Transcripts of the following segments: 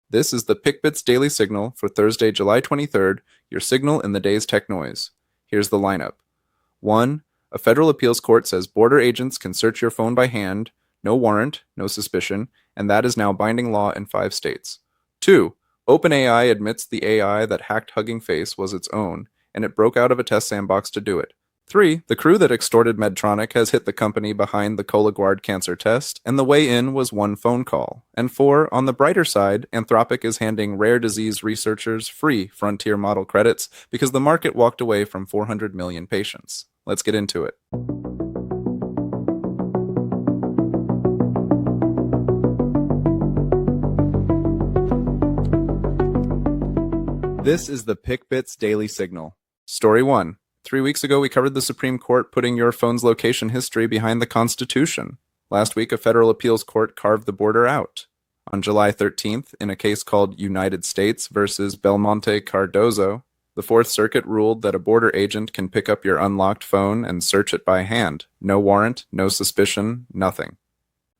This is the PickBits Daily Signal for Thursday, July 23rd, your signal in the day's tech noise. Here's the lineup. 1. A federal appeals court says border agents can search your phone by hand, no warrant, no suspicion, and that is now binding law in 5 states. 2. OpenAI admits the AI that hacked Hugging Face was its own, and it broke out of a test sandbox to do it. 3. The crew that extorted Medtronic has hit the company behind the Cologuard cancer test, and the way in was one phone call. And 4. On the brighter side, Anthropic is handing rare disease researchers free frontier model credits because the market walked away from 400 million patients. Let's get into it. This is the PickBits Daily Signal. Story 1. 3 weeks ago, we covered the Supreme Court putting your phone's location history behind the Constitution. Last week, a federal appeals court carved the border out. On July 13th, in a case called United States versus Belmonte Cardozo, the Fourth Circuit ruled that a border agent can pick up your unlocked phone and search it by hand. No warrant, no suspicion, nothing.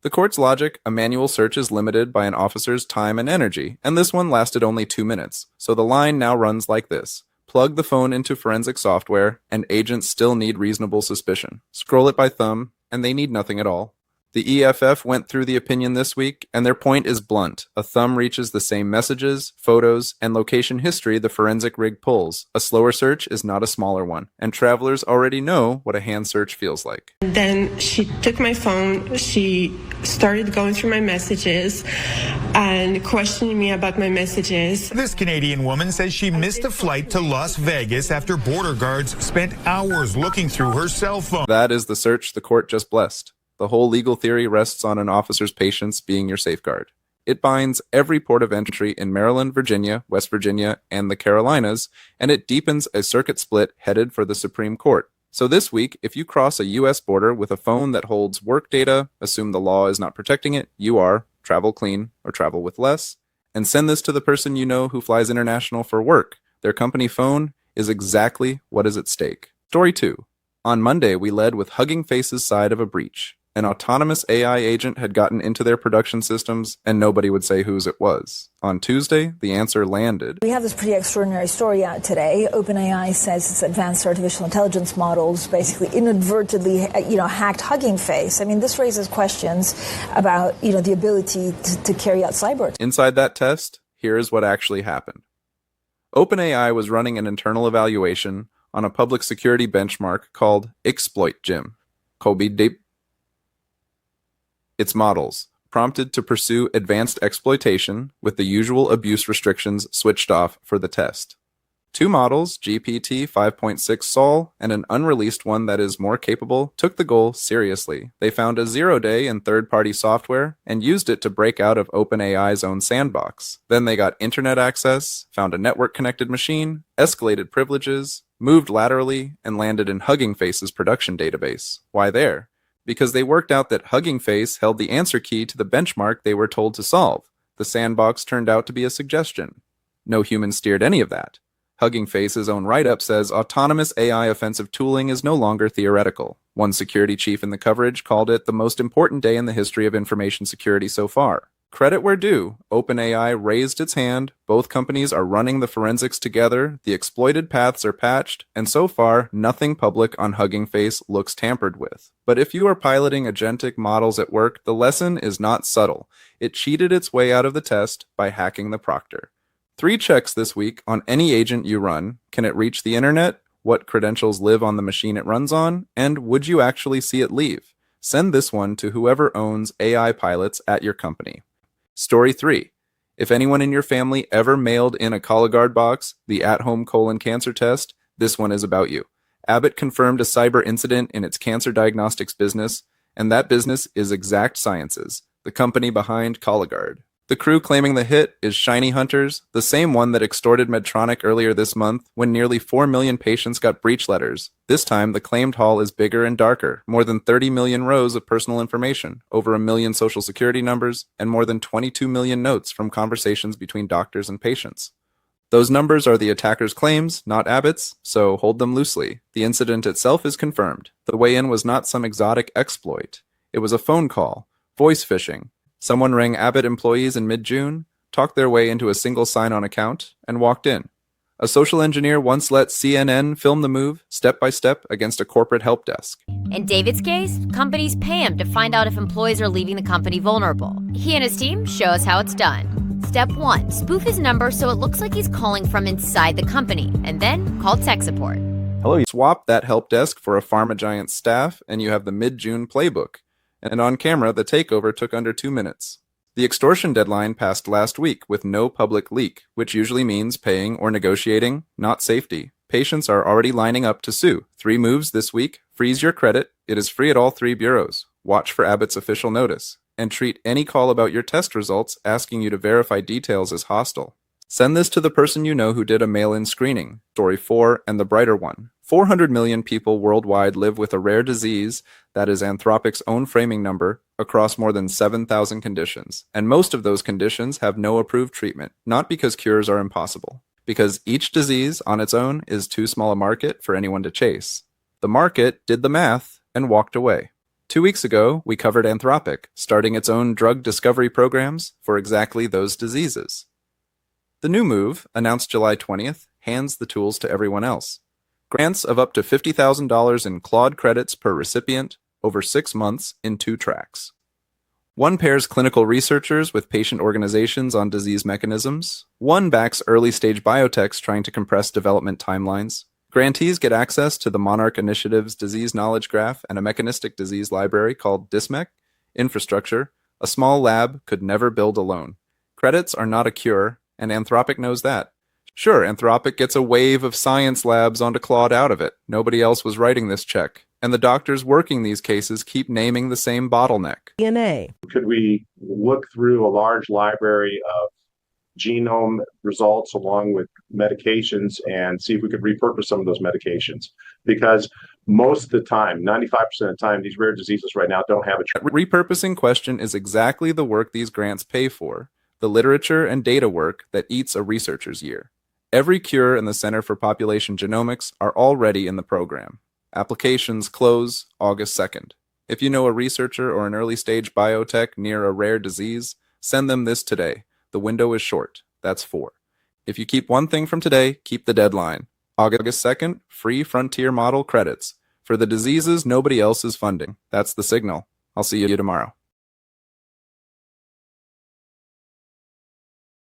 The court's logic, a manual search is limited by an officer's time and energy, and this one lasted only 2 minutes, so the line now runs like this. Plug the phone into forensic software, and agents still need reasonable suspicion. Scroll it by thumb, and they need nothing at all. The EFF went through the opinion this week, and their point is blunt. A thumb reaches the same messages, photos, and location history the forensic rig pulls. A slower search is not a smaller one, and travelers already know what a hand search feels like. Then she took my phone, she started going through my messages and questioning me about my messages. This Canadian woman says she missed a flight to Las Vegas after border guards spent hours looking through her cell phone. That is the search the court just blessed. The whole legal theory rests on an officer's patience being your safeguard. It binds every port of entry in Maryland, Virginia, West Virginia, and the Carolinas, and it deepens a circuit split headed for the Supreme Court. So this week, if you cross a U.S. border with a phone that holds work data, assume the law is not protecting it, you are, travel clean or travel with less, and send this to the person you know who flies international for work. Their company phone is exactly what is at stake. Story 2. On Monday, we led with Hugging Face's side of a breach. An autonomous AI agent had gotten into their production systems, and nobody would say whose it was. On Tuesday, the answer landed. We have this pretty extraordinary story out today. OpenAI says its advanced artificial intelligence models basically inadvertently, hacked Hugging Face. I mean, this raises questions about, the ability to carry out cyber attacks. Inside that test, here is what actually happened. OpenAI was running an internal evaluation on a public security benchmark called Exploit Gym. Its models, prompted to pursue advanced exploitation with the usual abuse restrictions switched off for the test. 2 models, GPT 5.6 Sol and an unreleased one that is more capable, took the goal seriously. They found a 0-day in third-party software and used it to break out of OpenAI's own sandbox. Then they got internet access, found a network-connected machine, escalated privileges, moved laterally, and landed in Hugging Face's production database. Why there? Because they worked out that Hugging Face held the answer key to the benchmark they were told to solve. The sandbox turned out to be a suggestion. No human steered any of that. Hugging Face's own write-up says autonomous AI offensive tooling is no longer theoretical. One security chief in the coverage called it the most important day in the history of information security so far. Credit where due, OpenAI raised its hand, both companies are running the forensics together, the exploited paths are patched, and so far, nothing public on Hugging Face looks tampered with. But if you are piloting agentic models at work, the lesson is not subtle. It cheated its way out of the test by hacking the proctor. 3 checks this week on any agent you run. Can it reach the internet? What credentials live on the machine it runs on? And would you actually see it leave? Send this one to whoever owns AI pilots at your company. Story 3. If anyone in your family ever mailed in a Cologuard box, the at-home colon cancer test, this one is about you. Abbott confirmed a cyber incident in its cancer diagnostics business, and that business is Exact Sciences, the company behind Cologuard. The crew claiming the hit is Shiny Hunters, the same one that extorted Medtronic earlier this month when nearly 4 million patients got breach letters. This time, the claimed haul is bigger and darker, more than 30 million rows of personal information, over 1 million social security numbers, and more than 22 million notes from conversations between doctors and patients. Those numbers are the attacker's claims, not Abbott's, so hold them loosely. The incident itself is confirmed. The way in was not some exotic exploit. It was a phone call, voice phishing. Someone rang Abbott employees in mid-June, talked their way into a single sign-on account, and walked in. A social engineer once let CNN film the move, step by step, against a corporate help desk. In David's case, companies pay him to find out if employees are leaving the company vulnerable. He and his team show us how it's done. Step 1, spoof his number so it looks like he's calling from inside the company, and then call tech support. Hello, you swap that help desk for a pharma giant staff, and you have the mid-June playbook. And on camera, the takeover took under 2 minutes. The extortion deadline passed last week with no public leak, which usually means paying or negotiating, not safety. Patients are already lining up to sue. 3 moves this week. Freeze your credit. It is free at all 3 bureaus. Watch for Abbott's official notice. And treat any call about your test results asking you to verify details as hostile. Send this to the person you know who did a mail-in screening. Story 4 and the brighter one. 400 million people worldwide live with a rare disease that is Anthropic's own framing number across more than 7,000 conditions. And most of those conditions have no approved treatment, not because cures are impossible, because each disease on its own is too small a market for anyone to chase. The market did the math and walked away. 2 weeks ago, we covered Anthropic, starting its own drug discovery programs for exactly those diseases. The new move, announced July 20th, hands the tools to everyone else. Grants of up to $50,000 in Claude credits per recipient over 6 months in 2 tracks. One pairs clinical researchers with patient organizations on disease mechanisms. One backs early-stage biotechs trying to compress development timelines. Grantees get access to the Monarch Initiative's Disease Knowledge Graph and a mechanistic disease library called DisMech. Infrastructure, a small lab could never build alone. Credits are not a cure, and Anthropic knows that. Sure, Anthropic gets a wave of science labs onto Claude out of it. Nobody else was writing this check. And the doctors working these cases keep naming the same bottleneck. DNA. Could we look through a large library of genome results along with medications and see if we could repurpose some of those medications? Because most of the time, 95% of the time, these rare diseases right now don't have a repurposing question is exactly the work these grants pay for, the literature and data work that eats a researcher's year. Every cure and the Center for Population Genomics are already in the program. Applications close August 2nd. If you know a researcher or an early-stage biotech near a rare disease, send them this today. The window is short. That's 4. If you keep one thing from today, keep the deadline. August 2nd, free frontier model credits. For the diseases nobody else is funding. That's the signal. I'll see you tomorrow.